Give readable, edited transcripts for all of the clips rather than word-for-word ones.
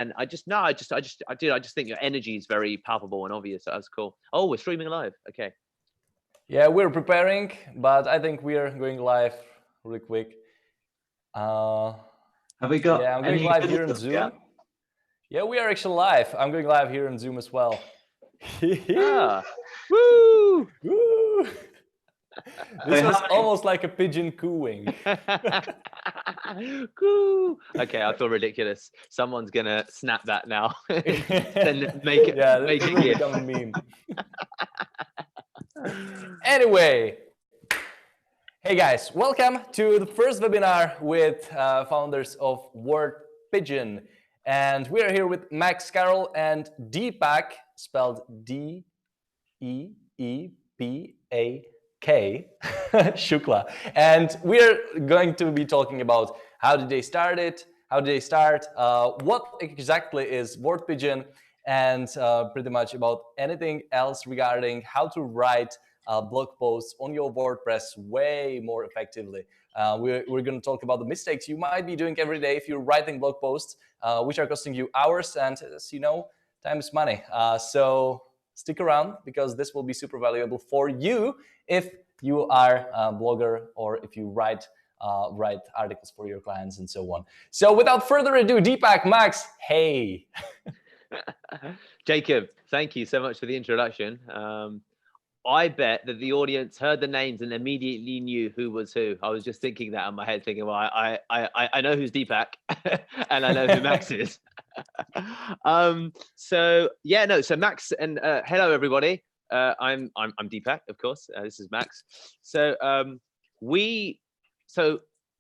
And I just think your energy is very palpable and obvious. That was cool. Oh, we're streaming live. Okay. Yeah, we're preparing, but I think we are going live really quick. Have we got I'm going live here in Zoom. Yet? Yeah, we are actually live. I'm going live here in Zoom as well. Woo! Woo! This was almost like a pigeon cooing. Coo. Okay, I feel ridiculous. Someone's gonna snap that now. Then make it. Yeah, make this it will GIF. become a meme. Anyway, hey guys, welcome to the first webinar with founders of WordPigeon. And we're here with Max Carroll and Deepak, spelled D-E-E-P-A-K, Shukla. And we're going to be talking about how did they start it, what exactly is WordPigeon, and pretty much about anything else regarding how to write blog posts on your WordPress way more effectively. We're going to talk about the mistakes you might be doing every day if you're writing blog posts, which are costing you hours, and as you know, time is money. So stick around, because this will be super valuable for you if you are a blogger or if you write articles for your clients and so on. So without further ado, Deepak, Max, hey. Jacob, thank you so much for the introduction. I bet that the audience heard the names and immediately knew who was who. I was just thinking that in my head, thinking, well, I know who's Deepak and I know who Max is. So Max, and hello everybody. I'm Deepak, of course. This is Max. So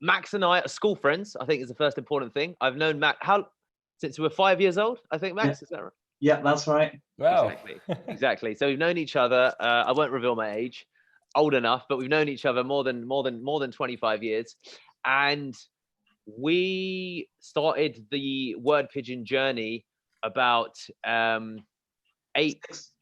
Max and I are school friends, I think is the first important thing. I've known Max since we were 5 years old, I think, Max, yeah. Is that right? Yeah, that's right. Wow. Exactly. So we've known each other. I won't reveal my age, old enough, but we've known each other more than 25 years. And we started the WordPigeon journey about 6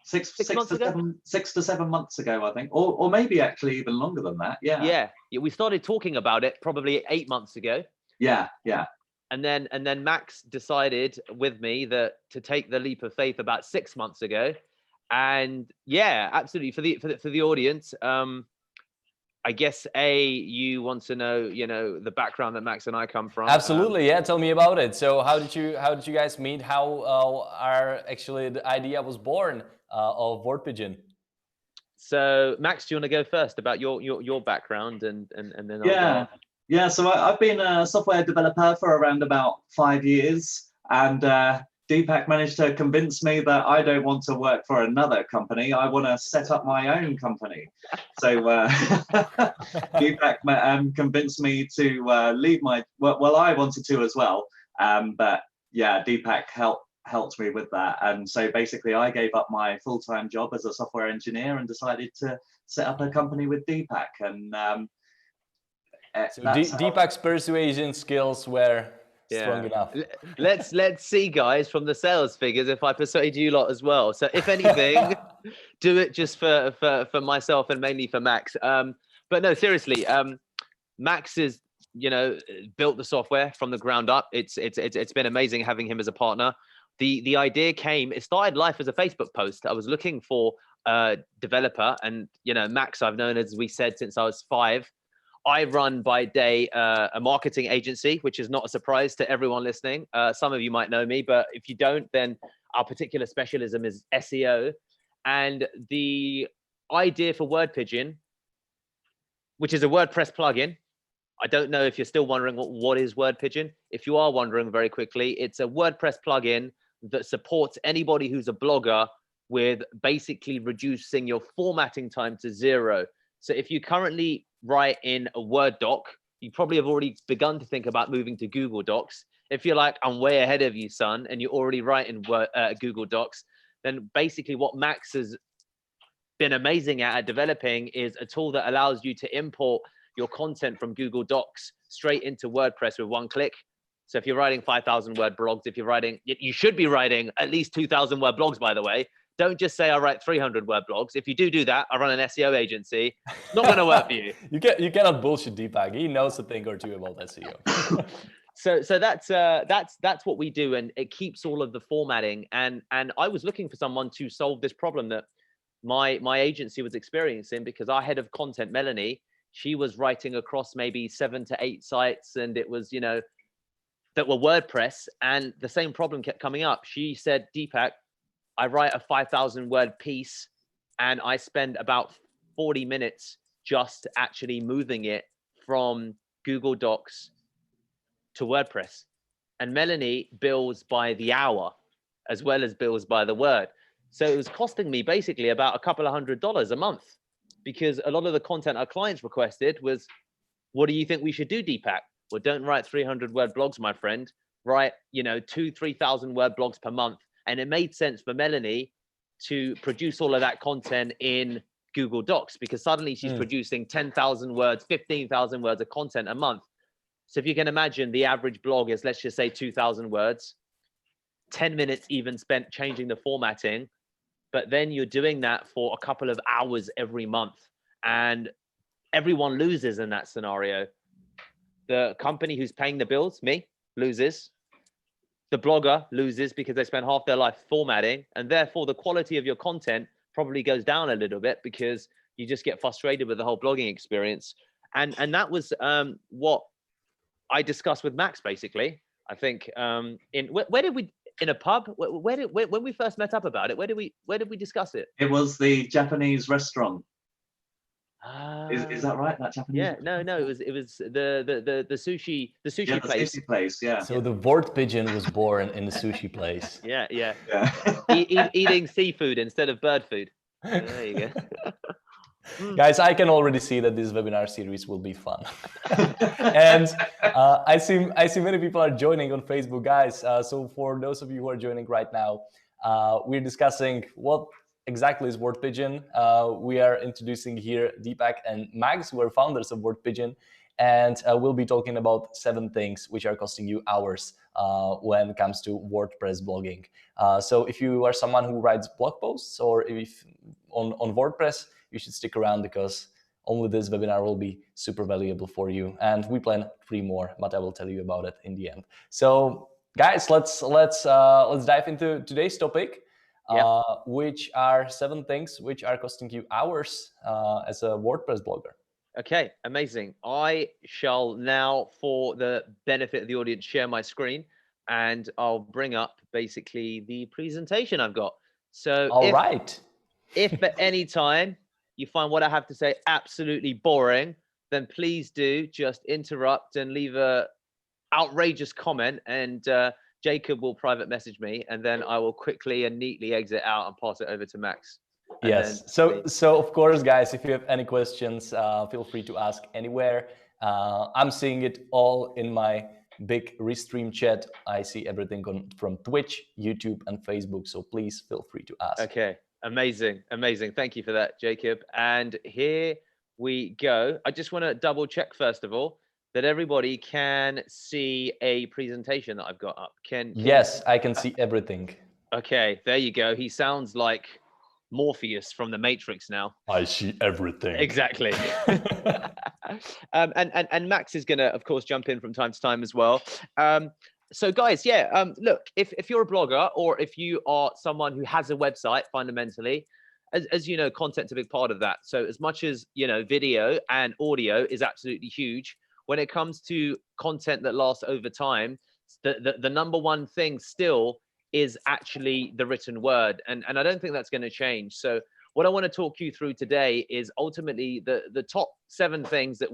to 7 months ago, I think, or maybe actually even longer than that. Yeah. We started talking about it probably 8 months ago. Yeah. And then Max decided with me that to take the leap of faith about 6 months ago. And yeah, absolutely. For the audience, I guess you want to know, the background that Max and I come from. Absolutely, yeah. Tell me about it. So how did you guys meet? How the idea was born of WordPigeon? So Max, do you want to go first about your background and then yeah. Yeah, so I've been a software developer for around about 5 years, and Deepak managed to convince me that I don't want to work for another company. I want to set up my own company. So Deepak convinced me to leave my, well, I wanted to as well, but yeah, Deepak helped me with that. And so basically I gave up my full-time job as a software engineer and decided to set up a company with Deepak. And so Deepak's persuasion skills were strong enough. Let's see, guys, from the sales figures if I persuade you lot as well. So if anything, do it just for myself and mainly for Max. But no, seriously, Max is built the software from the ground up. It's been amazing having him as a partner. The idea it started life as a Facebook post. I was looking for a developer, and Max I've known, as we said, since I was 5. I run by day a marketing agency, which is not a surprise to everyone listening. Some of you might know me, but if you don't, then our particular specialism is SEO. And the idea for WordPigeon, which is a WordPress plugin. I don't know if you're still wondering what is WordPigeon. If you are wondering very quickly, it's a WordPress plugin that supports anybody who's a blogger with basically reducing your formatting time to 0. So if you currently write in a Word doc, you probably have already begun to think about moving to Google Docs. If you're like, I'm way ahead of you, son, and you already write in Google Docs, then basically what Max has been amazing at developing is a tool that allows you to import your content from Google Docs straight into WordPress with one click. So if you're writing 5,000 word blogs, you should be writing at least 2,000 word blogs, by the way. Don't just say I write 300 word blogs. If you do that, I run an SEO agency. It's not going to work for you. You cannot bullshit Deepak. He knows a thing or two about SEO. So that's what we do, and it keeps all of the formatting. And I was looking for someone to solve this problem that my agency was experiencing, because our head of content, Melanie, she was writing across maybe 7 to 8 sites, and it was, you know, that were WordPress, and the same problem kept coming up. She said, Deepak, I write a 5,000 word piece and I spend about 40 minutes just actually moving it from Google Docs to WordPress. And Melanie bills by the hour as well as bills by the word. So it was costing me basically about a couple of $100 a month, because a lot of the content our clients requested was, what do you think we should do, Deepak? Well, don't write 300 word blogs, my friend. Write, you know, 2,000-3,000 word blogs per month. And it made sense for Melanie to produce all of that content in Google Docs, because suddenly she's producing 10,000 words, 15,000 words of content a month. So if you can imagine, the average blog is, let's just say 2,000 words, 10 minutes even spent changing the formatting. But then you're doing that for a couple of hours every month, and everyone loses in that scenario. The company who's paying the bills, me, loses. The blogger loses because they spend half their life formatting, and therefore the quality of your content probably goes down a little bit because you just get frustrated with the whole blogging experience. And that was what I discussed with Max, basically. I think where did we, in a pub? When we first met up about it, where did we discuss it? It was the Japanese restaurant. Is that right? That Japanese? Yeah, no, it was the sushi place. Sushi place, yeah. So the WordPigeon was born in the sushi place. Yeah. Yeah. Eating seafood instead of bird food. There you go. Guys, I can already see that this webinar series will be fun. And I see many people are joining on Facebook, guys. So for those of you who are joining right now, we're discussing what exactly is WordPigeon. We are introducing here Deepak and Max, who are founders of WordPigeon, and we'll be talking about 7 things which are costing you hours when it comes to WordPress blogging. So if you are someone who writes blog posts, or if on WordPress, you should stick around, because only this webinar will be super valuable for you. And we plan 3 more, but I will tell you about it in the end. So guys, let's dive into today's topic. Which are 7 things which are costing you hours as a WordPress blogger. Okay, amazing. I shall now, for the benefit of the audience, share my screen, and I'll bring up basically the presentation I've got. So if at any time you find what I have to say absolutely boring, then please do just interrupt and leave a outrageous comment, and Jacob will private message me, and then I will quickly and neatly exit out and pass it over to Max. Yes. So of course, guys, if you have any questions, feel free to ask anywhere. I'm seeing it all in my big Restream chat. I see everything from Twitch, YouTube, and Facebook. So please feel free to ask. Okay. Amazing. Thank you for that, Jacob. And here we go. I just want to double check, first of all, that everybody can see a presentation that I've got up. Yes, I can see everything. Okay, there you go. He sounds like Morpheus from the Matrix now. I see everything. Exactly. And Max is gonna, of course, jump in from time to time as well. So guys, look, if you're a blogger, or if you are someone who has a website, fundamentally, as you know, content's a big part of that. So as much as, you know, video and audio is absolutely huge, when it comes to content that lasts over time, the number one thing still is actually the written word. And I don't think that's going to change. So what I want to talk you through today is ultimately the top 7 things that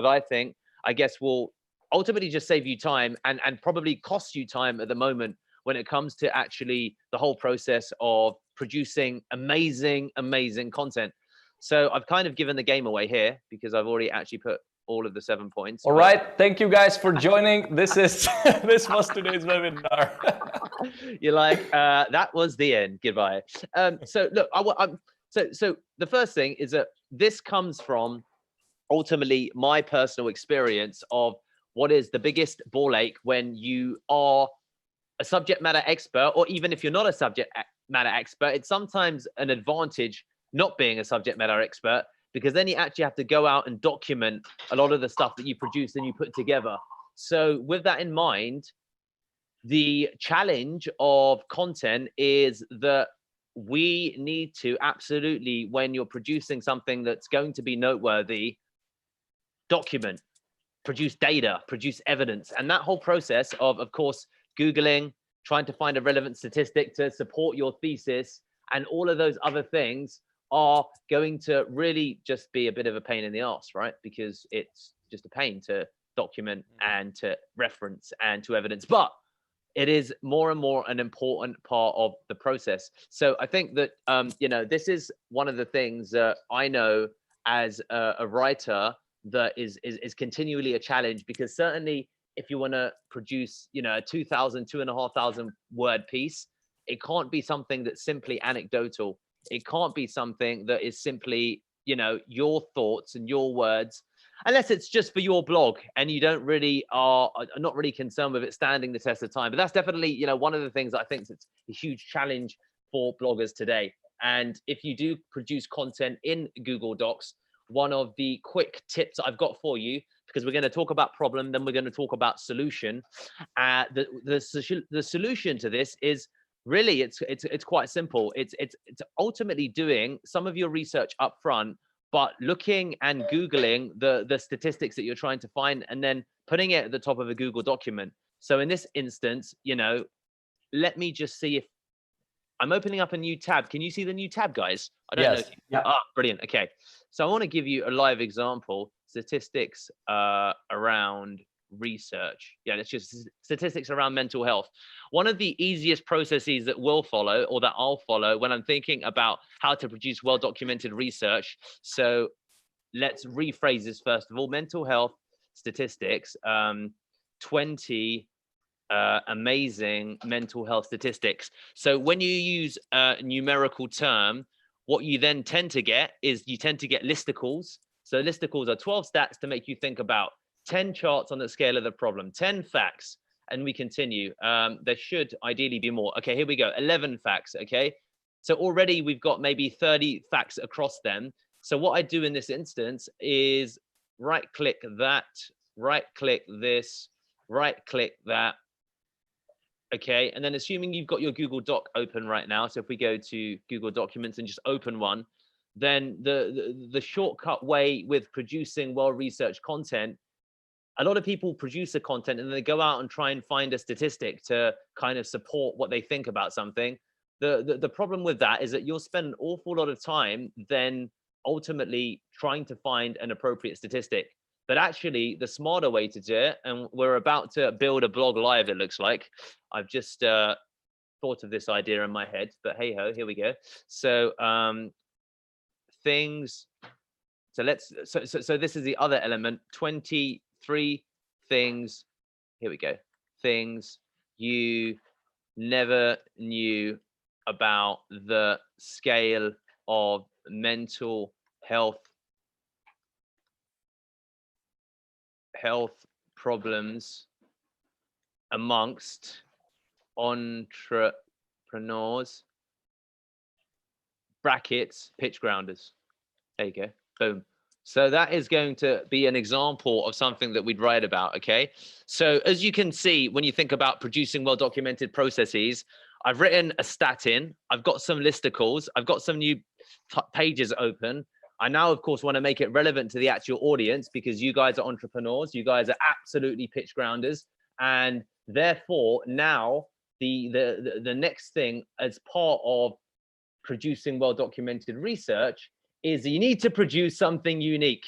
I think, I guess, will ultimately just save you time and probably cost you time at the moment when it comes to actually the whole process of producing amazing content. So I've kind of given the game away here, because I've already actually put all of the 7 points. All right, thank you guys for joining. This was today's webinar. You're like, that was the end. Goodbye. So look, so the first thing is that this comes from ultimately my personal experience of what is the biggest ball ache when you are a subject matter expert, or even if you're not a subject matter expert, it's sometimes an advantage not being a subject matter expert, because then you actually have to go out and document a lot of the stuff that you produce and you put together. So with that in mind, the challenge of content is that we need to absolutely, when you're producing something that's going to be noteworthy, document, produce data, produce evidence. And that whole process of course, Googling, trying to find a relevant statistic to support your thesis, and all of those other things are going to really just be a bit of a pain in the ass, right? Because it's just a pain to document and to reference and to evidence. But it is more and more an important part of the process. So I think that, you know, this is one of the things that I know as a writer that is continually a challenge, because certainly if you want to produce, you know, a 2,500 word piece, it can't be something that's simply anecdotal. It can't be something that is simply, you know, your thoughts and your words, unless it's just for your blog and you don't really are not really concerned with it standing the test of time. But that's definitely, you know, one of the things I think that's a huge challenge for bloggers today. And if you do produce content in Google Docs, one of the quick tips I've got for you, because we're going to talk about problem, then we're going to talk about solution. The solution to this is really, it's quite simple. It's ultimately doing some of your research up front, but looking and Googling the statistics that you're trying to find, and then putting it at the top of a Google document. So in this instance, you know, let me just see if I'm opening up a new tab. Can you see the new tab, guys? I don't know. Yeah. Ah, brilliant. Okay. So I want to give you a live example. Statistics around research. Yeah, it's just statistics around mental health. One of the easiest processes that we'll follow, or that I'll follow when I'm thinking about how to produce well-documented research. So let's rephrase this first of all. Mental health statistics, 20 amazing mental health statistics. So when you use a numerical term, what you then tend to get is you tend to get listicles. So listicles are 12 stats to make you think about 10 charts on the scale of the problem, 10 facts, and we continue. There should ideally be more. Okay, here we go, 11 facts, okay? So already we've got maybe 30 facts across them. So what I do in this instance is right-click that, right-click this, right-click that, okay? And then assuming you've got your Google Doc open right now, so if we go to Google Documents and just open one, then the shortcut way with producing well-researched content, a lot of people produce a content and they go out and try and find a statistic to kind of support what they think about something. The problem with that is that you'll spend an awful lot of time then ultimately trying to find an appropriate statistic. But actually the smarter way to do it, and we're about to build a blog live, it looks like. I've just thought of this idea in my head, but hey ho, here we go. So things, so let's, so this is the other element, 23 things, here we go, things you never knew about the scale of mental health problems amongst entrepreneurs, brackets, pitch grounders. There you go, boom. So that is going to be an example of something that we'd write about, okay? So as you can see, when you think about producing well-documented processes, I've written a stat in, I've got some listicles, I've got some new pages open. I now, of course, want to make it relevant to the actual audience, because you guys are entrepreneurs, you guys are absolutely pitch grounders, and therefore now the next thing as part of producing well-documented research is you need to produce something unique.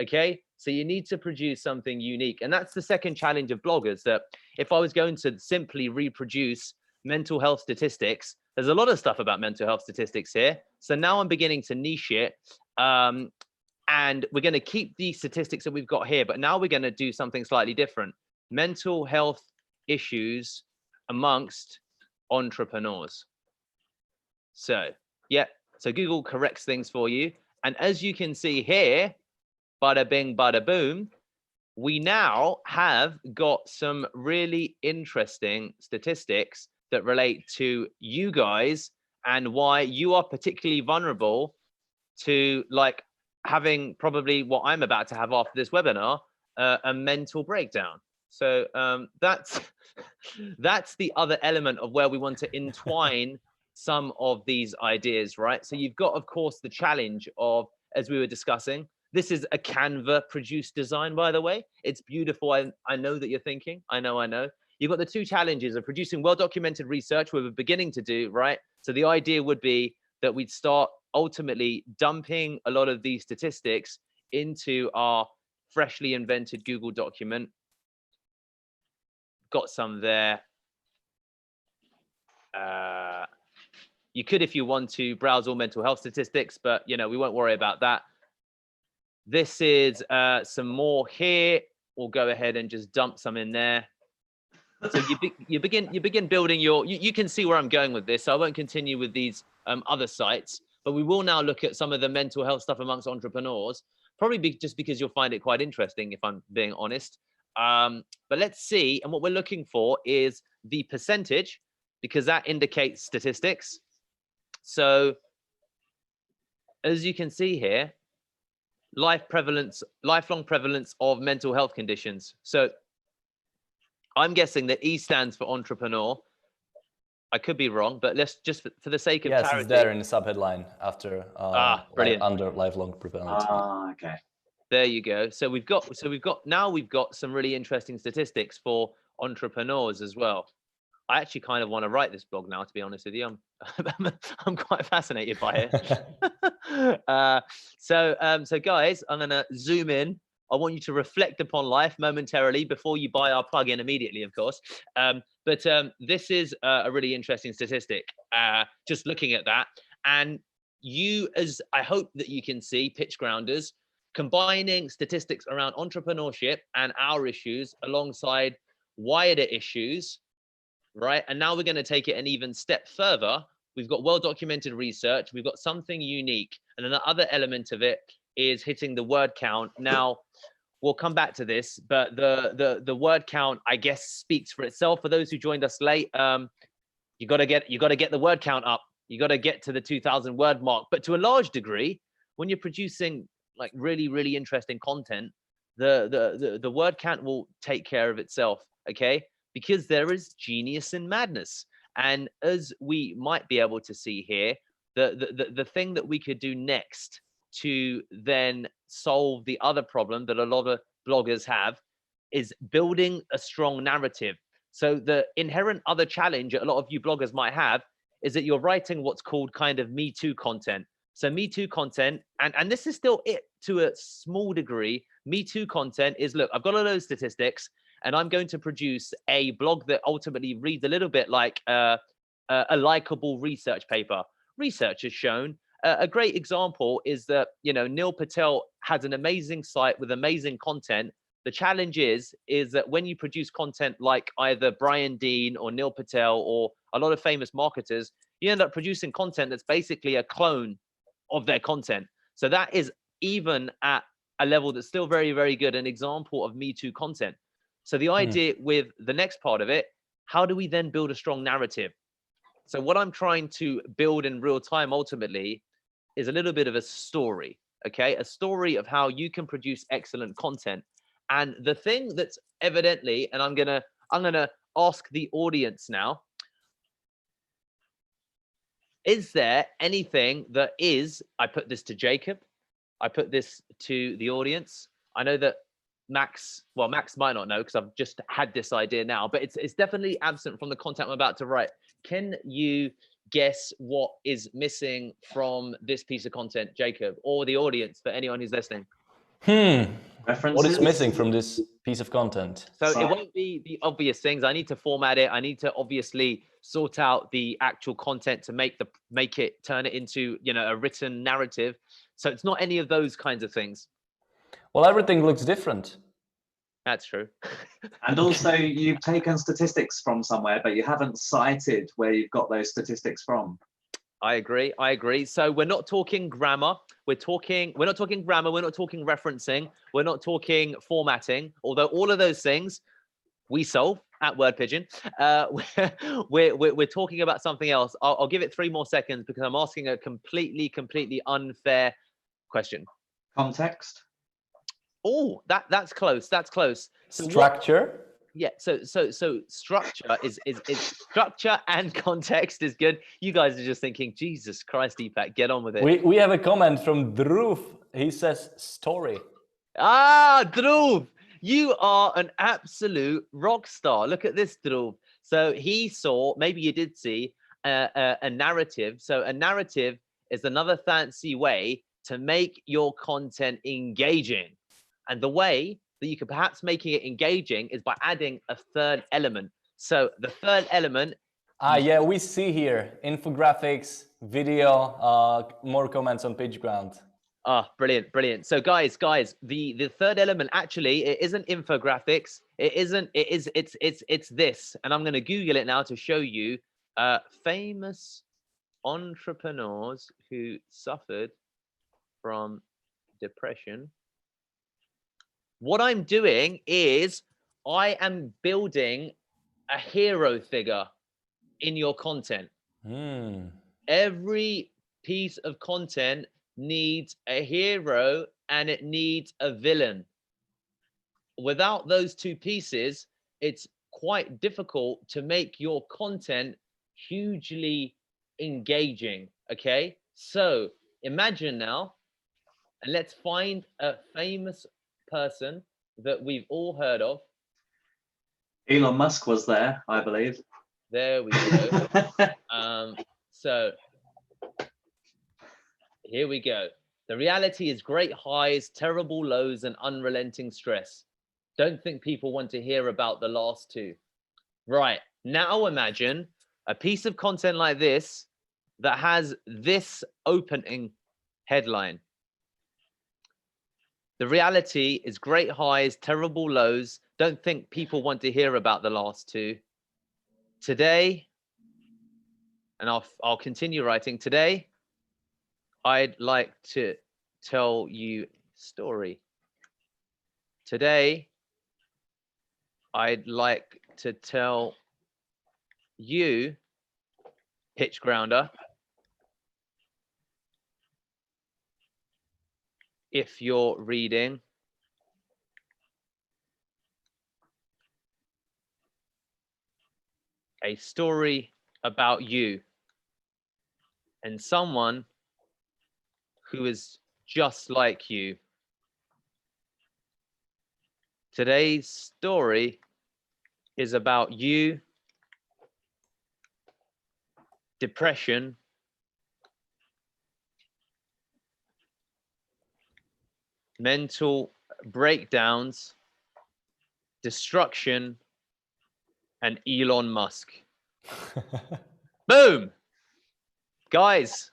Okay, so you need to produce something unique, and that's the second challenge of bloggers. That if I was going to simply reproduce mental health statistics, there's a lot of stuff about mental health statistics here. So now I'm beginning to niche it, and we're going to keep the statistics that we've got here, but now we're going to do something slightly different. Mental health issues amongst entrepreneurs. So yeah, so Google corrects things for you, and as you can see here, bada bing, bada boom, we now have got some really interesting statistics that relate to you guys and why you are particularly vulnerable to like having probably what I'm about to have after this webinar, a mental breakdown. So that's that's the other element of where we want to entwine some of these ideas, right? So you've got, of course, the challenge of, as we were discussing, this is a Canva produced design, by the way. It's beautiful. I know that you're thinking. I know. You've got the two challenges of producing well-documented research we're beginning to do, right? So the idea would be that we'd start ultimately dumping a lot of these statistics into our freshly invented Google document. Got some there. You could, if you want to, browse all mental health statistics, but we won't worry about that. This is some more here. We'll go ahead and just dump some in there. So you begin building your. You can see where I'm going with this. So I won't continue with these other sites, but we will now look at some of the mental health stuff amongst entrepreneurs. Probably just because you'll find it quite interesting, if I'm being honest. But let's see. And what we're looking for is the percentage, because that indicates statistics. So as you can see here, lifelong prevalence of mental health conditions. So I'm guessing that E stands for entrepreneur. I could be wrong, but let's just for the sake of clarity. Yes, it's there in the subheadline after brilliant. under lifelong prevalence. Okay. There you go. So we've got some really interesting statistics for entrepreneurs as well. I actually kind of want to write this blog now, to be honest with you. I'm quite fascinated by it. So guys, I'm gonna zoom in. I want you to reflect upon life momentarily before you buy our plugin immediately, of course. But this is a really interesting statistic. Just looking at that, and I hope that you can see, PitchGrounders, combining statistics around entrepreneurship and our issues alongside wider issues, right? And now we're going to take it an even step further. We've got well-documented research. We've got something unique. And then the other element of it is hitting the word count. Now, we'll come back to this, but the word count, I guess, speaks for itself. For those who joined us late, you got to get the word count up. You got to get to the 2,000 word mark. But to a large degree, when you're producing like really, really interesting content, the word count will take care of itself, okay? Because there is genius in madness. And as we might be able to see here, the thing that we could do next to then solve the other problem that a lot of bloggers have is building a strong narrative. So the inherent other challenge that a lot of you bloggers might have is that you're writing what's called kind of Me Too content. So Me Too content, and this is still it to a small degree. Me Too content is, look, I've got all those statistics, and I'm going to produce a blog that ultimately reads a little bit like a likable research paper. Research has shown a great example is that, Neil Patel has an amazing site with amazing content. The challenge is that when you produce content like either Brian Dean or Neil Patel or a lot of famous marketers, you end up producing content that's basically a clone of their content. So that is, even at a level that's still very, very good, an example of Me Too content. So the idea with the next part of it, how do we then build a strong narrative? So what I'm trying to build in real time ultimately is a little bit of a story, okay? A story of how you can produce excellent content. And the thing that's evidently, and I'm gonna ask the audience now, is there anything that is, I put this to Jacob, I put this to the audience. I know that Max might not know because I've just had this idea now, but it's definitely absent from the content I'm about to write. Can you guess what is missing from this piece of content, Jacob, or the audience, for anyone who's listening? References? What is missing from this piece of content? So it won't be the obvious things. I need to format it. I need to obviously sort out the actual content to turn it into, a written narrative. So it's not any of those kinds of things. Well, everything looks different. That's true. And also, you've taken statistics from somewhere, but you haven't cited where you've got those statistics from. I agree. So we're not talking grammar. We're not talking grammar. We're not talking referencing. We're not talking formatting. Although all of those things we solve at WordPigeon. We're talking about something else. I'll give it 3 more seconds because I'm asking a completely unfair question. Context. Oh, that's close. That's close. So Structure. Yeah, so structure is structure and context is good. You guys are just thinking, Jesus Christ, Deepak, get on with it. We have a comment from Dhruv. He says story. Ah, Dhruv, you are an absolute rock star. Look at this, Dhruv. So he saw, maybe you did see, a narrative. So a narrative is another fancy way to make your content engaging. And the way that you could perhaps making it engaging is by adding a third element. So the third element. Yeah, we see here infographics, video, more comments on PitchGround. Ah, brilliant, brilliant. So guys, the third element actually, it isn't infographics. It's this. And I'm going to Google it now to show you famous entrepreneurs who suffered from depression. What I'm doing is I am building a hero figure in your content. Every piece of content needs a hero and it needs a villain. Without those two pieces, it's quite difficult to make your content hugely engaging. Okay, so imagine now, and let's find a famous person that we've all heard of. Elon Musk was there, I believe. There we go. So here we go. The reality is great highs, terrible lows, and unrelenting stress. Don't think people want to hear about the last two. Right, now imagine a piece of content like this that has this opening headline. The reality is great highs, terrible lows. Don't think people want to hear about the last two. Today, and I'll continue writing. Today, I'd like to tell you a story. Today, I'd like to tell you, PitchGrounder, if you're reading, a story about you and someone who is just like you. Today's story is about you, depression, mental breakdowns, destruction, and Elon Musk. Boom! Guys,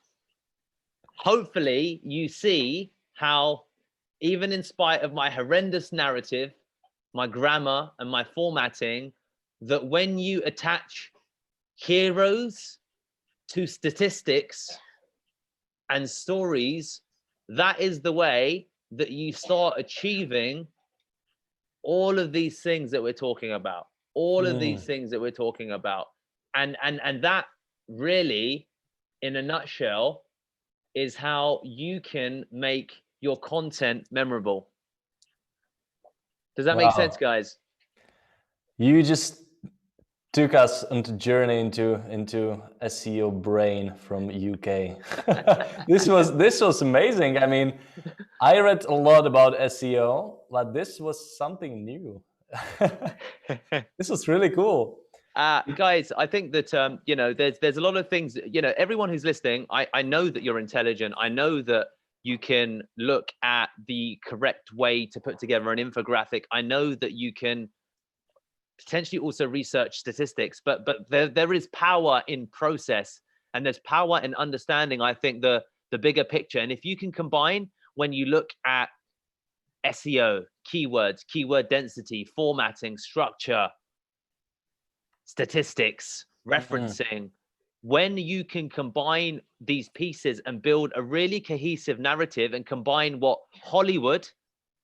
hopefully you see how, even in spite of my horrendous narrative, my grammar, and my formatting, that when you attach heroes to statistics and stories, that is the way that you start achieving all of these things that we're talking about. All of these things that we're talking about. And that really, in a nutshell, is how you can make your content memorable. Does that make sense, guys? You just took us on a journey into SEO brain from UK. This was amazing. I mean, I read a lot about SEO, but this was something new. This was really cool. Guys, I think that you know, there's a lot of things, you know, everyone who's listening, I know that you're intelligent. I know that you can look at the correct way to put together an infographic. I know that you can potentially also research statistics, but there is power in process, and there's power in understanding, I think, the bigger picture. And if you can combine, when you look at SEO, keywords, keyword density, formatting, structure, statistics, referencing, when you can combine these pieces and build a really cohesive narrative and combine what Hollywood,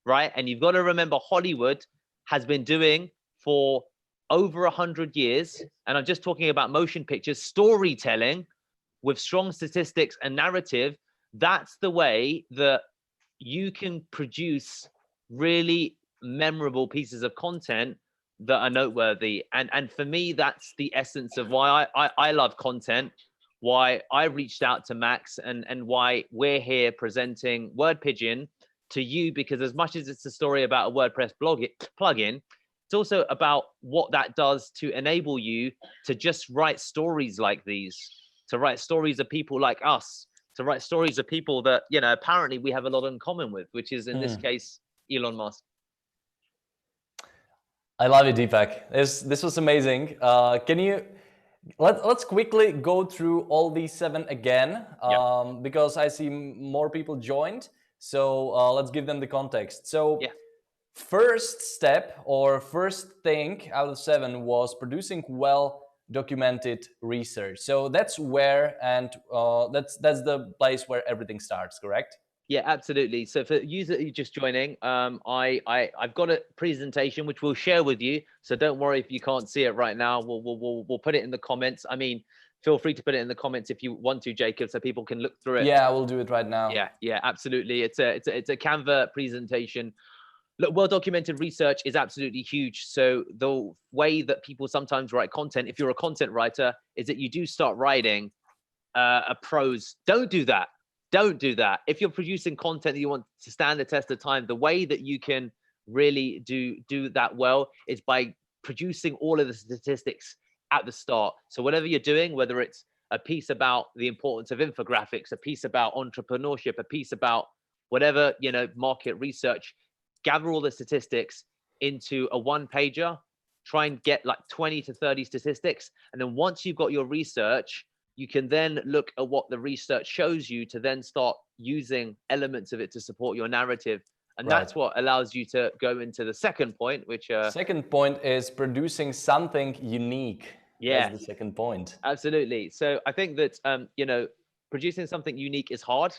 right? And you've got to remember, Hollywood has been doing for over 100 years. And I'm just talking about motion pictures, storytelling with strong statistics and narrative. That's the way that you can produce really memorable pieces of content that are noteworthy. And for me, that's the essence of why I love content, why I reached out to Max, and why we're here presenting WordPigeon to you, because as much as it's a story about a WordPress plugin, it's also about what that does to enable you to just write stories like these, to write stories of people like us, to write stories of people that, you know, apparently we have a lot in common with, which is in this case, Elon Musk. I love it, Deepak. This was amazing. Can you let's quickly go through all these 7 again, because I see more people joined. So let's give them the context. So first step or first thing out of 7 was producing well documented research. So that's where, and that's the place where everything starts, correct? Yeah, absolutely. So for users that are just joining, I've got a presentation which we'll share with you. So don't worry if you can't see it right now. We'll put it in the comments. I mean, feel free to put it in the comments if you want to, Jacob, so people can look through it. Yeah, we'll do it right now. Yeah, absolutely. It's a Canva presentation. Look, well-documented research is absolutely huge. So the way that people sometimes write content, if you're a content writer, is that you do start writing a prose. Don't do that. Don't do that. If you're producing content that you want to stand the test of time, the way that you can really do that well is by producing all of the statistics at the start. So whatever you're doing, whether it's a piece about the importance of infographics, a piece about entrepreneurship, a piece about whatever, you know, market research, gather all the statistics into a one-pager, try and get like 20 to 30 statistics. And then once you've got your research, you can then look at what the research shows you to then start using elements of it to support your narrative. And that's what allows you to go into the second point, which... second point is producing something unique. Yeah. That's the second point. Absolutely. So I think that, you know, producing something unique is hard.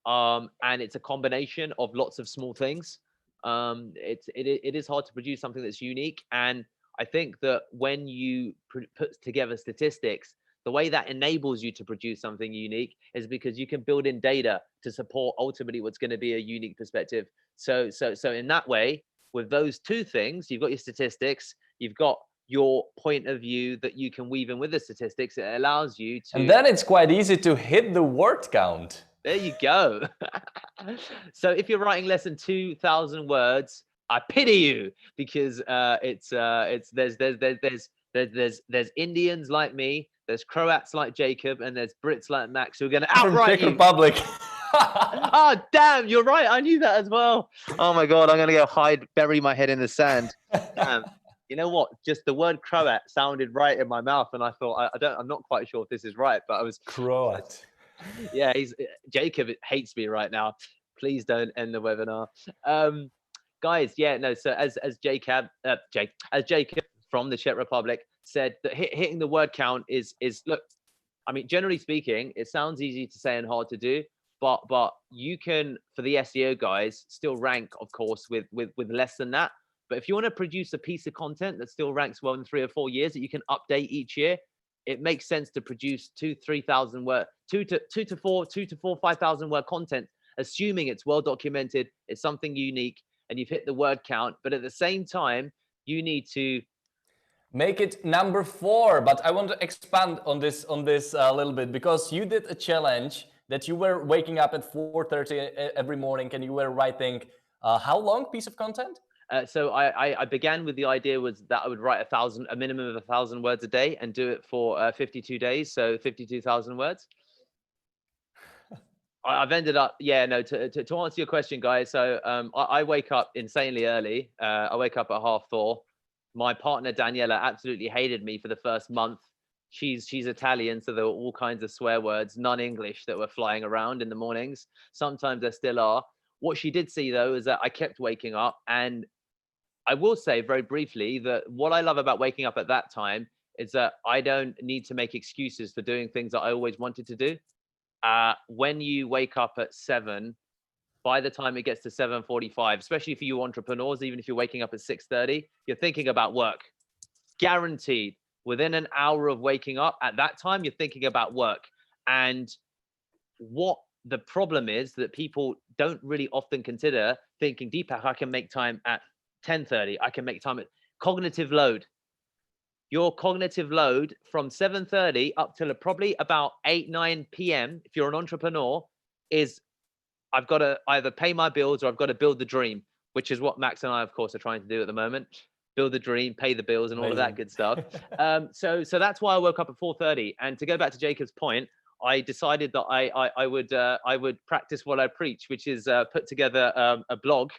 And it's a combination of lots of small things. It is hard to produce something that's unique. And I think that when you put together statistics, the way that enables you to produce something unique is because you can build in data to support ultimately what's going to be a unique perspective. So in that way, with those two things, you've got your statistics, you've got your point of view that you can weave in with the statistics. It allows you to... And then it's quite easy to hit the word count. There you go. So if you're writing less than 2,000 words, I pity you, because there's Indians like me, there's Croats like Jacob, and there's Brits like Max who are going to outright you. Republic. Oh, damn, you're right. I knew that as well. Oh my God, I'm going to go bury my head in the sand. Damn. You know what? Just the word Croat sounded right in my mouth, and I thought, I'm not quite sure if this is right, but I was... Croat. Yeah, Jacob hates me right now. Please don't end the webinar. Guys, yeah, no, so as Jacob from the Czech Republic said, that hitting the word count is look, I mean, generally speaking, it sounds easy to say and hard to do, but you can, for the SEO guys, still rank, of course, with less than that. But if you want to produce a piece of content that still ranks well in 3 or 4 years that you can update each year, it makes sense to produce 2,000-3,000 word, 5,000 word content, assuming it's well documented, it's something unique, and you've hit the word count. But at the same time, you need to make it number 4. But I want to expand on this a little bit, because you did a challenge that you were waking up at 4:30 every morning and you were writing how long piece of content? So I began with the idea was that I would write a minimum of 1,000 words a day, and do it for 52 days. So 52,000 words. I've ended up, yeah, no, to answer your question, guys. So I wake up insanely early. I wake up at 4:30. My partner, Daniela, absolutely hated me for the first month. She's Italian, so there were all kinds of swear words, non-English, that were flying around in the mornings. Sometimes there still are. What she did see, though, is that I kept waking up. And I will say very briefly that what I love about waking up at that time is that I don't need to make excuses for doing things that I always wanted to do. When you wake up at 7, by the time it gets to 7:45, especially for you entrepreneurs, even if you're waking up at 6:30, you're thinking about work. Guaranteed. Within an hour of waking up, at that time, you're thinking about work. And what the problem is that people don't really often consider thinking, Deepak, I can make time at 10:30. I can make time at... cognitive load. Your cognitive load from 7:30 up till probably about 8, 9 p.m. if you're an entrepreneur is, I've got to either pay my bills or I've got to build the dream, which is what Max and I, of course, are trying to do at the moment. Build the dream, pay the bills, and all of that good stuff. So that's why I woke up at 4:30. And to go back to Jacob's point, I decided that I would practice what I preach, which is put together a blog.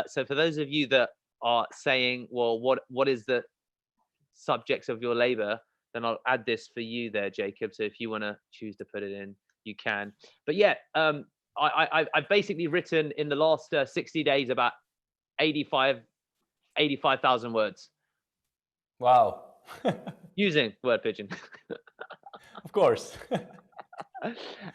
So for those of you that are saying, well, what is the subjects of your labor, then I'll add this for you there, Jacob. So if you want to choose to put it in, you can. But yeah, I've basically written in the last 60 days about 85,000 words. Wow. Using WordPigeon. Of course.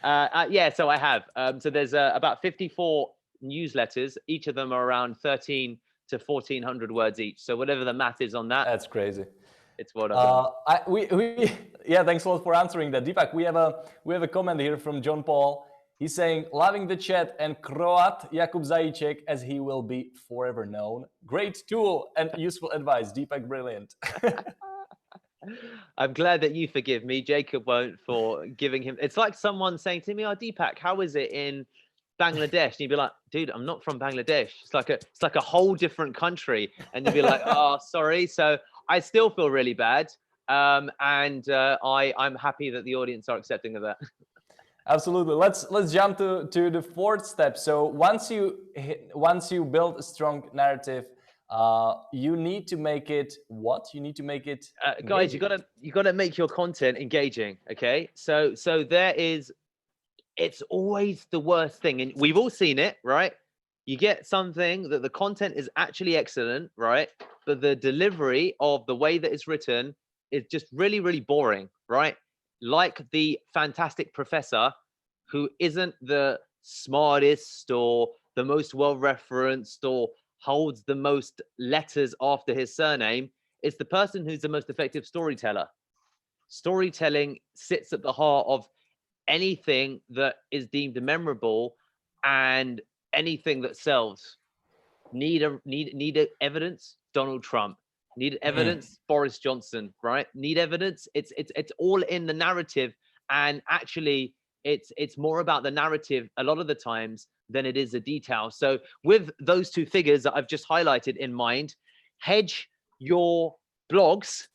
Yeah, so I have. So there's about 54 newsletters. Each of them are around 13 to 1,400 words each. So whatever the math is on that. That's crazy. It's what I've done. Yeah, thanks a lot for answering that. Deepak, we have a comment here from John Paul. He's saying, loving the chat and Croat Jakub Zajíček, as he will be forever known. Great tool and useful advice. Deepak, brilliant. I'm glad that you forgive me. Jacob won't, for giving him. It's like someone saying to me, "Oh, Deepak, how is it in Bangladesh?" And you'd be like, "Dude, I'm not from Bangladesh. It's like a whole different country." And you'd be like, "Oh, sorry." So I still feel really bad, and I'm happy that the audience are accepting of that. Absolutely. Let's jump to the fourth step. So once you build a strong narrative, you need to make it what? You need to make it guys, you gotta make your content engaging. Okay. So it's always the worst thing, and we've all seen it, right? You get something that the content is actually excellent, right? But the delivery of the way that it's written is just really, really boring, right? Like the fantastic professor who isn't the smartest or the most well-referenced or holds the most letters after his surname. It's the person who's the most effective storyteller. Storytelling sits at the heart of anything that is deemed memorable and anything that sells. Need evidence? Donald Trump. Need evidence? Boris Johnson, right? Need evidence? It's all in the narrative, and actually it's more about the narrative a lot of the times than it is the detail. So with those two figures that I've just highlighted in mind, hedge your blogs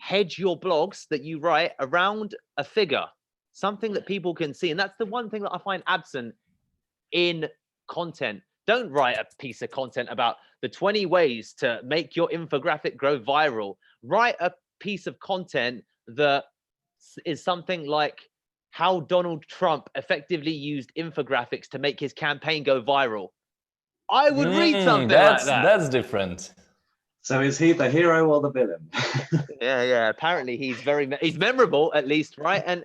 that you write around a figure, something that people can see. And that's the one thing that I find absent in content. Don't write a piece of content about the 20 ways to make your infographic grow viral. Write a piece of content that is something like how Donald Trump effectively used infographics to make his campaign go viral. I would read something like that. That's different. So is he the hero or the villain? Yeah. Apparently he's memorable, at least, right? And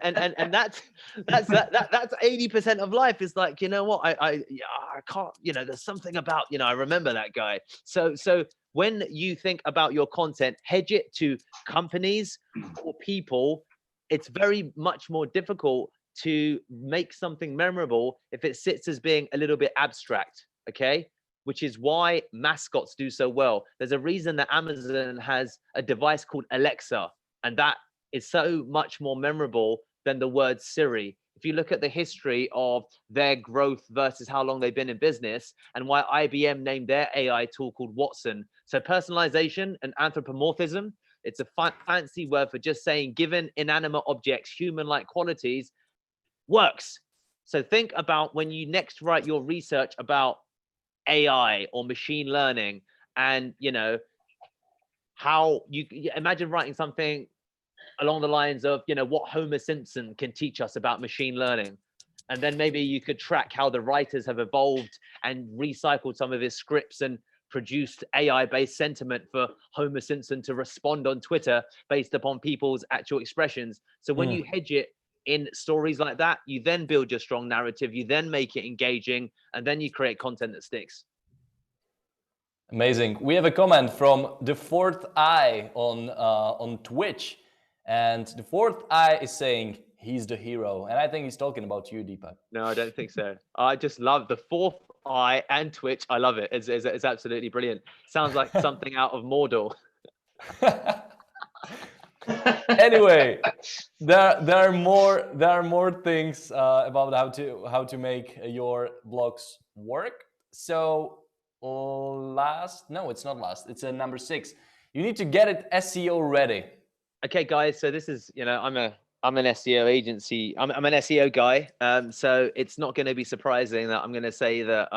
that's 80% of life. Is like, you know what? I can't. You know, there's something about, you know, I remember that guy. So when you think about your content, hedge it to companies or people. It's very much more difficult to make something memorable if it sits as being a little bit abstract. Okay. Which is why mascots do so well. There's a reason that Amazon has a device called Alexa, and that is so much more memorable than the word Siri. If you look at the history of their growth versus how long they've been in business, and why IBM named their AI tool called Watson. So personalization and anthropomorphism, it's a fancy word for just saying given inanimate objects human-like qualities, works. So think about when you next write your research about AI or machine learning, and you know how you imagine writing something along the lines of, you know, what Homer Simpson can teach us about machine learning, and then maybe you could track how the writers have evolved and recycled some of his scripts and produced AI-based sentiment for Homer Simpson to respond on Twitter based upon people's actual expressions. So when you hedge it in stories like that, you then build your strong narrative, you then make it engaging, and then you create content that sticks. Amazing. We have a comment from the Fourth Eye on Twitch, and the Fourth Eye is saying he's the hero, and I think he's talking about you, Deepak. No, I don't think so. I just love the Fourth and Twitch. I love it. It's absolutely brilliant. Sounds like something out of Mordor. Anyway, there are more things about how to make your blogs work. So it's not last. It's number 6. You need to get it SEO ready. Okay, guys. So this is, I'm an SEO agency. I'm an SEO guy. So it's not going to be surprising that I'm going to say that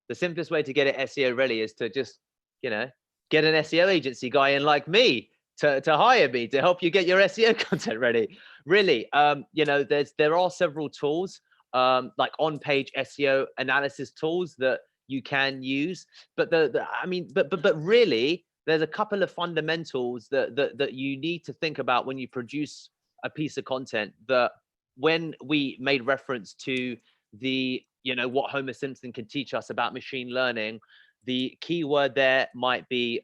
the simplest way to get it SEO ready is to just, get an SEO agency guy in like me to hire me to help you get your SEO content ready. Really, there are several tools like on-page SEO analysis tools that you can use, but but really, there's a couple of fundamentals that you need to think about when you produce a piece of content. That when we made reference to the, what Homer Simpson can teach us about machine learning, the keyword there might be,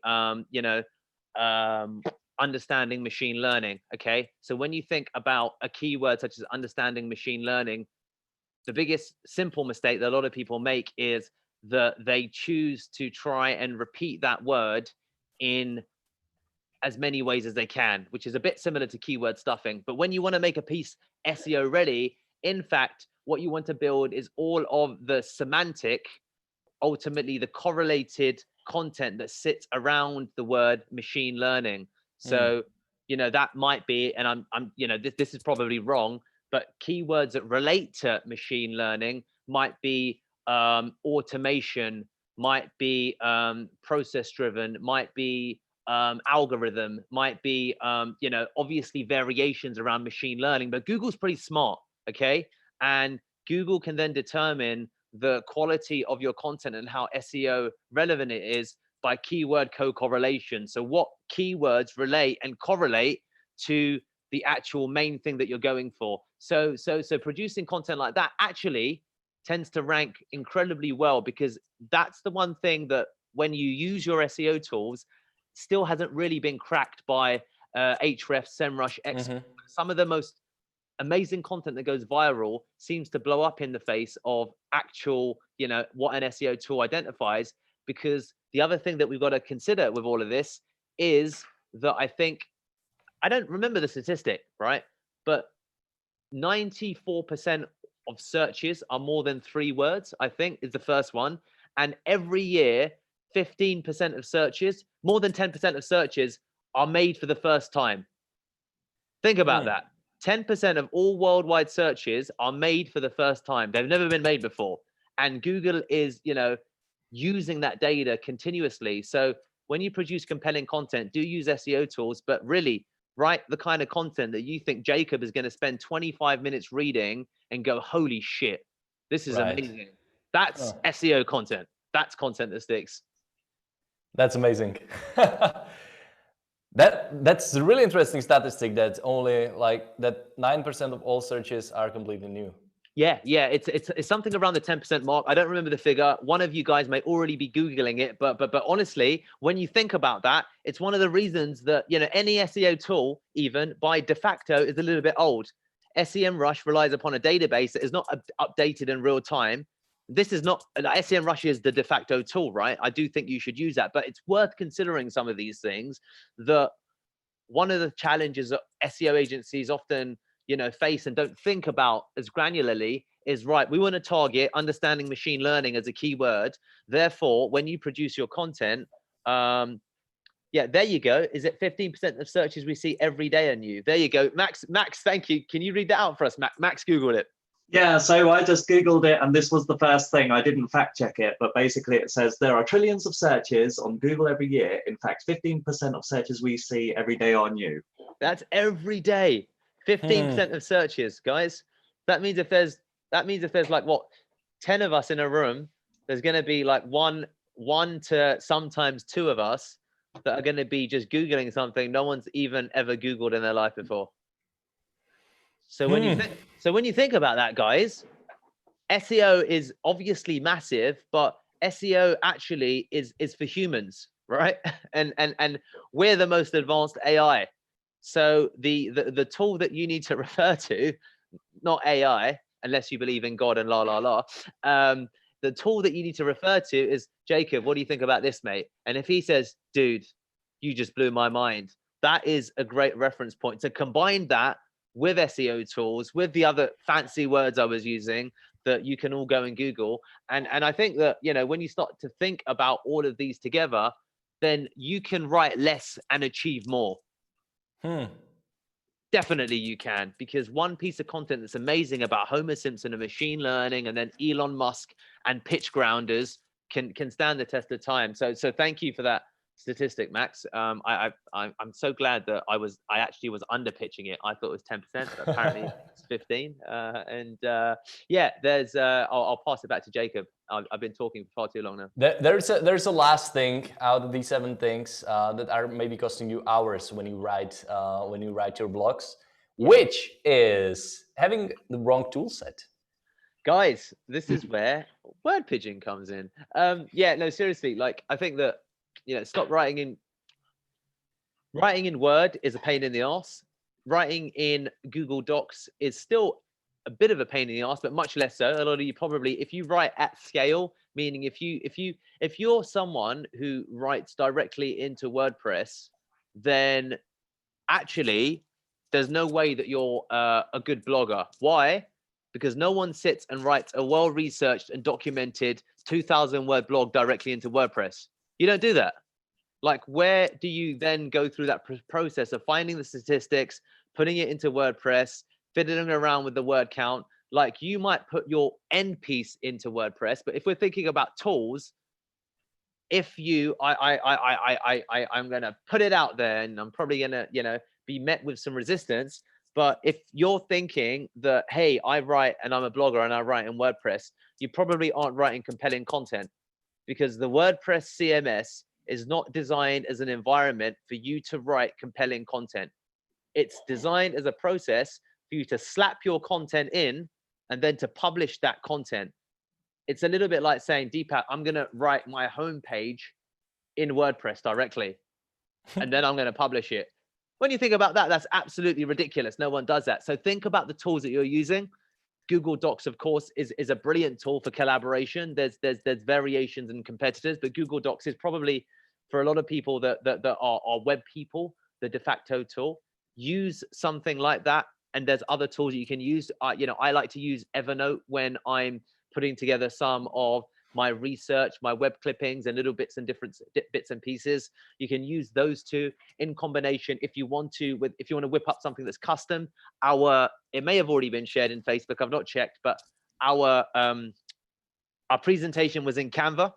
understanding machine learning. Okay, so when you think about a keyword such as understanding machine learning, the biggest simple mistake that a lot of people make is that they choose to try and repeat that word in as many ways as they can, which is a bit similar to keyword stuffing. But when you want to make a piece SEO ready, in fact, what you want to build is all of the semantic, ultimately the correlated content that sits around the word machine learning. So, that might be, and I'm this is probably wrong, but keywords that relate to machine learning might be automation, might be process driven, might be algorithm, might be obviously variations around machine learning. But Google's pretty smart, okay? And Google can then determine the quality of your content and how SEO relevant it is by keyword co-correlation. So what keywords relate and correlate to the actual main thing that you're going for. So producing content like that actually tends to rank incredibly well, because that's the one thing that when you use your SEO tools still hasn't really been cracked by Ahrefs, SEMrush, Some of the most amazing content that goes viral seems to blow up in the face of actual, what an SEO tool identifies. Because the other thing that we've got to consider with all of this is that I don't remember the statistic, right? But 94% of searches are more than 3 words, I think is the first one. And every year, 15% of searches, more than 10% of searches are made for the first time. Think about that. 10% of all worldwide searches are made for the first time. They've never been made before. And Google is, using that data continuously. So when you produce compelling content, do use SEO tools, but really write the kind of content that you think Jacob is going to spend 25 minutes reading and go, holy shit, this is amazing. That's SEO content. That's content that sticks. That's amazing. That's a really interesting statistic that only that 9% of all searches are completely new. Yeah, it's something around the 10% mark. I don't remember the figure. One of you guys may already be Googling it, but honestly, when you think about that, it's one of the reasons that, any SEO tool, even by de facto, is a little bit old. SEMrush relies upon a database that is not updated in real time. This is not, SEMrush is the de facto tool, right? I do think you should use that, but it's worth considering some of these things. That one of the challenges that SEO agencies often face and don't think about as granularly is, right, we want to target understanding machine learning as a keyword. Therefore, when you produce your content, there you go. Is it 15% of searches we see every day are new? There you go. Max, thank you. Can you read that out for us? Max Googled it. Yeah, so I just Googled it, and this was the first thing. I didn't fact check it, but basically it says there are trillions of searches on Google every year. In fact, 15% of searches we see every day are new. That's every day. 15% of searches, guys. That means if there's like what, 10 of us in a room, there's going to be like one to sometimes 2 of us that are going to be just Googling something no one's even ever Googled in their life before. So when you think about that, guys, SEO is obviously massive, but SEO actually is for humans, right? And we're the most advanced AI. So the tool that you need to refer to, not AI, unless you believe in God and the tool that you need to refer to is, Jacob, what do you think about this, mate? And if he says, dude, you just blew my mind, that is a great reference point. To combine that with SEO tools, with the other fancy words I was using that you can all go and Google. And I think that, you know, when you start to think about all of these together, then you can write less and achieve more. Definitely you can, because one piece of content that's amazing about Homer Simpson and machine learning, and then Elon Musk and PitchGrounders can stand the test of time. So thank you for that statistic, Max. I'm so glad that I actually was under pitching it. I thought it was 10%, but apparently it's 15. Yeah, there's I'll pass it back to Jacob. I've been talking for far too long now. There's a last thing out of these 7 things that are maybe costing you hours when you write your blogs, which is having the wrong tool set. Guys, this is where WordPigeon comes in. Yeah, no, seriously, like I think that, you know, stop writing in Word is a pain in the ass. Writing in Google Docs is still a bit of a pain in the ass, but much less so. A lot of you probably, if you write at scale, meaning if you're someone who writes directly into WordPress, then actually there's no way that you're a good blogger. Why? Because no one sits and writes a well-researched and documented 2,000 word blog directly into WordPress. You don't do that. Like, where do you then go through that process of finding the statistics, putting it into WordPress, fiddling around with the word count? Like, you might put your end piece into WordPress, but if we're thinking about tools, if you, I'm gonna put it out there, and I'm probably gonna, you know, be met with some resistance. But if you're thinking that, hey, I write and I'm a blogger and I write in WordPress, you probably aren't writing compelling content, because the WordPress CMS is not designed as an environment for you to write compelling content. It's designed as a process for you to slap your content in and then to publish that content. It's a little bit like saying, Deepak, I'm going to write my homepage in WordPress directly, and then I'm going to publish it. When you think about that, that's absolutely ridiculous. No one does that. So think about the tools that you're using. Google Docs, of course, is a brilliant tool for collaboration. There's variations and competitors, but Google Docs is probably, for a lot of people that are web people, the de facto tool. Use something like that, and there's other tools that you can use. You know, I like to use Evernote when I'm putting together some of my research, my web clippings, and little bits and different bits and pieces. You can use those two in combination if you want to. If you want to whip up something that's custom, it may have already been shared in Facebook. I've not checked, but our presentation was in Canva.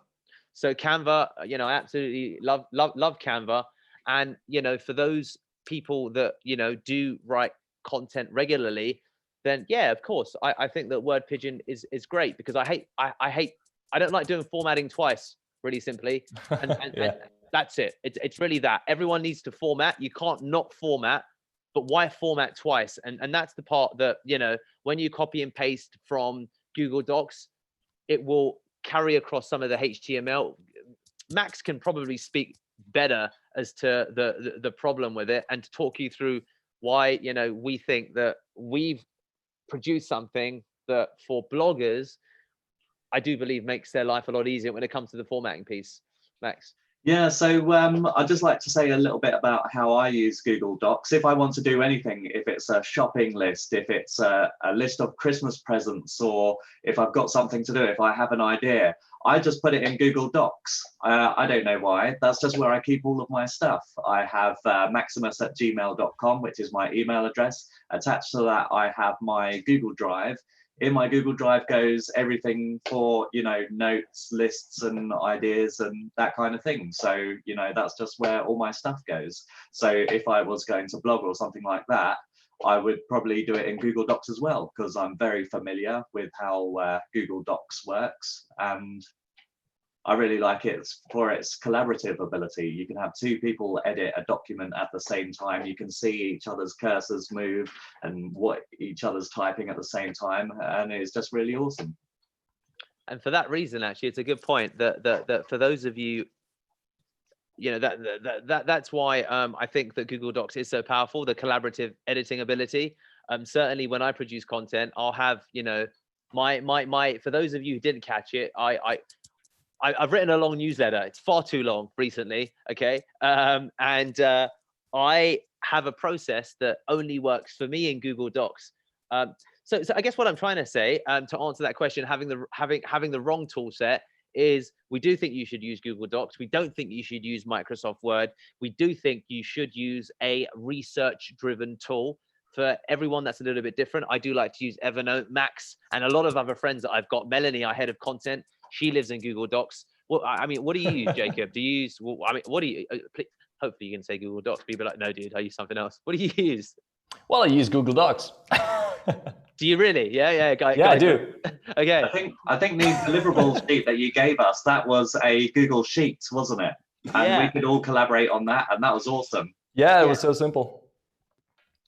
So Canva, you know, I absolutely love Canva. And, you know, for those people that, you know, do write content regularly, then yeah, of course, I think that WordPigeon is great, because I don't like doing formatting twice, really simply. And that's it. It's really that. Everyone needs to format. You can't not format, but why format twice? And that's the part that, you know, when you copy and paste from Google Docs, it will carry across some of the HTML. Max can probably speak better as to the problem with it, and to talk you through why, you know, we think that we've produced something that for bloggers, I do believe makes their life a lot easier when it comes to the formatting piece. Max? Yeah, so I'd just like to say a little bit about how I use Google Docs. If I want to do anything, if it's a shopping list, if it's a list of Christmas presents, or if I've got something to do, if I have an idea, I just put it in Google Docs. I don't know why. That's just where I keep all of my stuff. I have maximus@gmail.com, which is my email address. Attached to that, I have my Google Drive. In my Google Drive goes everything for, you know, notes, lists and ideas and that kind of thing. So, you know, that's just where all my stuff goes. So if I was going to blog or something like that, I would probably do it in Google Docs as well, because I'm very familiar with how Google Docs works. And I really like it for its collaborative ability. You can have 2 people edit a document at the same time. You can see each other's cursors move and what each other's typing at the same time. And it's just really awesome. And for that reason, actually, it's a good point that for those of you, you know, that's why I think that Google Docs is so powerful, the collaborative editing ability. Certainly when I produce content, I'll have, you know, For those of you who didn't catch it, I've written a long newsletter. It's far too long recently. Okay. I have a process that only works for me in Google Docs. So I guess what I'm trying to say, to answer that question, having the wrong tool set, is we do think you should use Google Docs. We don't think you should use Microsoft Word. We do think you should use a research-driven tool. For everyone that's a little bit different, I do like to use Evernote. Max and a lot of other friends that I've got, Melanie, our head of content, she lives in Google Docs. Well, I mean, what do you use, Jacob? Do you use, well, I mean, what do you, please, hopefully you can say Google Docs. People are like, no, dude, I use something else. What do you use? Well, I use Google Docs. Do you really? Yeah, I do. Okay. I think the deliverable sheet that you gave us, that was a Google Sheet, wasn't it? And we could all collaborate on that, and that was awesome. Yeah, it was so simple.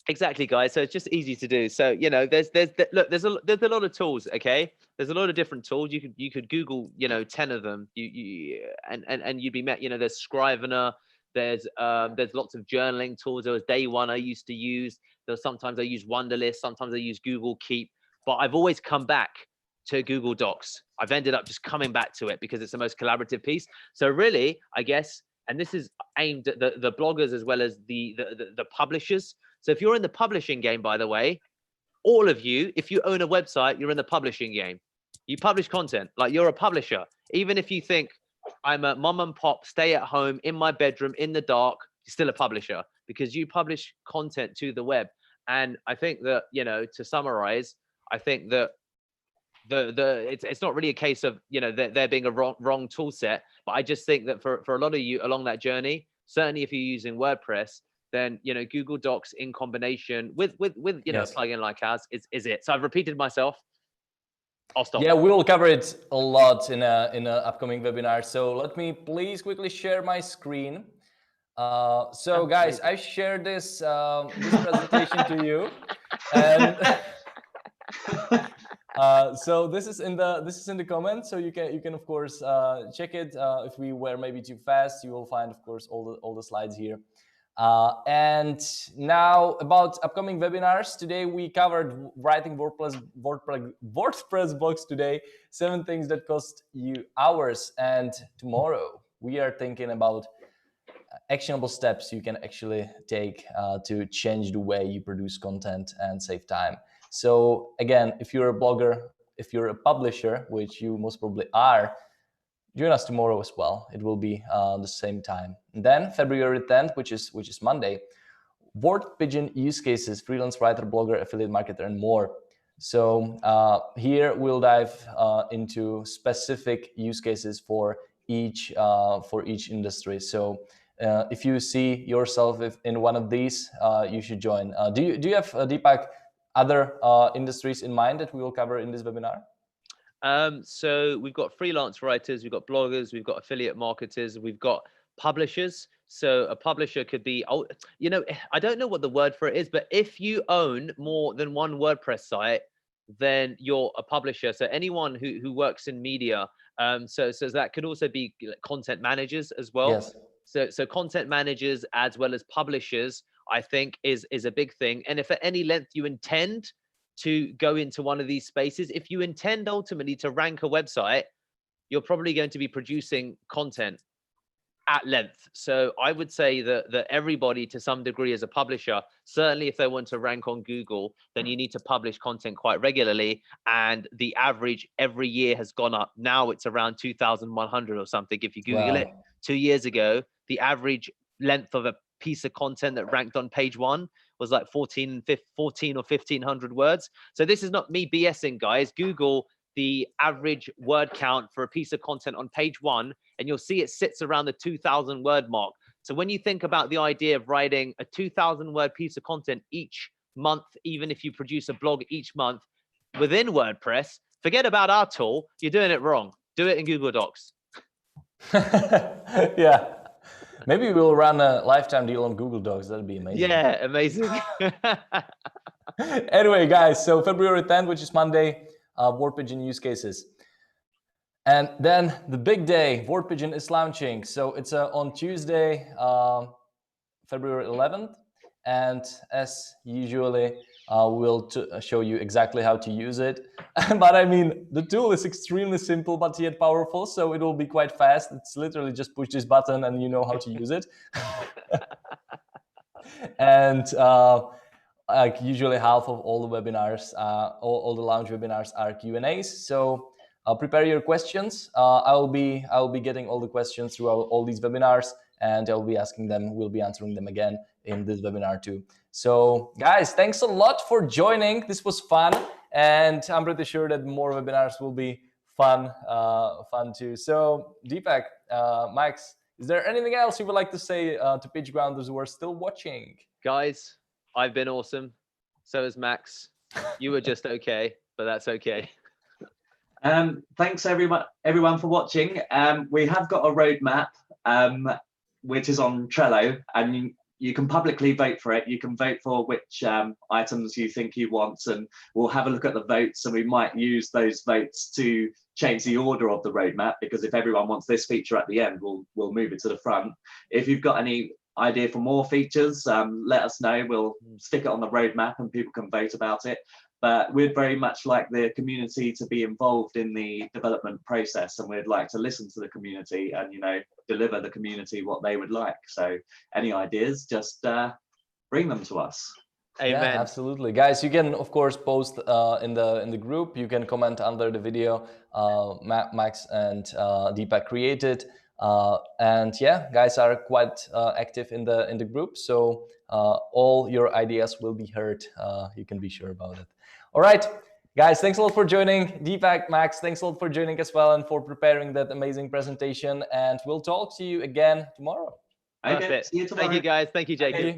Exactly, guys. So it's just easy to do. So there's a lot of tools. Okay, there's a lot of different tools. You could Google 10 of them. And you'd be met. There's Scrivener. There's lots of journaling tools. There was Day One I used to use. Sometimes I use Wunderlist. Sometimes I use Google Keep. But I've always come back to Google Docs. I've ended up just coming back to it because it's the most collaborative piece. So really, I guess, and this is aimed at the bloggers as well as the publishers. So if you're in the publishing game, by the way, all of you, if you own a website, you're in the publishing game. You publish content, like you're a publisher. Even if you think I'm a mom and pop, stay at home in my bedroom in the dark, you're still a publisher because you publish content to the web. And I think that, to summarize, I think that it's not really a case of, there being a wrong tool set, but I just think that for a lot of you along that journey, certainly if you're using WordPress, then Google Docs in combination with Yes. a plugin like ours is it. So I've repeated myself. I'll stop. Yeah, we will cover it a lot in a upcoming webinar. So let me please quickly share my screen. So guys, I shared this presentation to you, and so this is in the comments. So you can of course check it. If we were maybe too fast, you will find of course all the slides here. And now about upcoming webinars. Today we covered writing WordPress blogs today, 7 things that cost you hours. And tomorrow we are thinking about actionable steps you can actually take to change the way you produce content and save time. So again, if you're a blogger, if you're a publisher, which you most probably are, join us tomorrow as well. It will be the same time. And then February 10th, which is Monday, WordPigeon use cases, freelance writer, blogger, affiliate marketer, and more. So here we'll dive into specific use cases for each industry. So if you see yourself in one of these, you should join. Do you have, Deepak, other industries in mind that we will cover in this webinar? So we've got freelance writers, we've got bloggers, we've got affiliate marketers, we've got publishers. So a publisher could be, I don't know what the word for it is, but if you own more than one WordPress site, then you're a publisher. So anyone who works in media, so that could also be content managers as well. Yes. So content managers as well as publishers, I think is a big thing. And if at any length you intend to go into one of these spaces, if you intend ultimately to rank a website, you're probably going to be producing content at length. So I would say that everybody to some degree as a publisher, certainly if they want to rank on Google, then you need to publish content quite regularly. And the average every year has gone up. Now it's around 2,100 or something. If you Google it 2 years ago, the average length of a piece of content that ranked on page 1 was like 14 or 1,500 words. So this is not me BSing, guys. Google the average word count for a piece of content on page 1, and you'll see it sits around the 2,000 word mark. So when you think about the idea of writing a 2,000 word piece of content each month, even if you produce a blog each month within WordPress, forget about our tool. You're doing it wrong. Do it in Google Docs. Yeah. Maybe we'll run a lifetime deal on Google Docs. That'd be amazing. Yeah, amazing. Anyway, guys, so February 10th, which is Monday, WordPigeon use cases. And then the big day, WordPigeon is launching. So it's on Tuesday, February 11th. And as usually, we'll show you exactly how to use it. But I mean, the tool is extremely simple but yet powerful, so it will be quite fast. It's literally just push this button and you know how to use it. And like usually half of all the webinars, all the launch webinars are Q&As. So prepare your questions. I'll be getting all the questions throughout all these webinars, and I'll be asking them. We'll be answering them again in this webinar too. So guys, thanks a lot for joining. This was fun, and I'm pretty sure that more webinars will be fun too. So Deepak, Max, is there anything else you would like to say to PitchGrounders who are still watching? Guys, I've been awesome. So is Max. You were just okay, but that's okay. Thanks everyone for watching. We have got a roadmap, which is on Trello, and you can publicly vote for it. You can vote for which items you think you want, and we'll have a look at the votes, and we might use those votes to change the order of the roadmap, because if everyone wants this feature at the end, we'll move it to the front. If you've got any idea for more features, let us know. We'll stick it on the roadmap and people can vote about it. But we'd very much like the community to be involved in the development process, and we'd like to listen to the community and, you know, deliver the community what they would like. So any ideas, just bring them to us. Amen. Yeah, absolutely, guys. You can of course post in the group. You can comment under the video Max and Deepak created, and yeah, guys are quite active in the group. So all your ideas will be heard. You can be sure about it. All right, guys, thanks a lot for joining. Deepak, Max, thanks a lot for joining as well and for preparing that amazing presentation. And we'll talk to you again tomorrow. Okay, see you tomorrow. Thank you, guys. Thank you, Jacob. Thank you.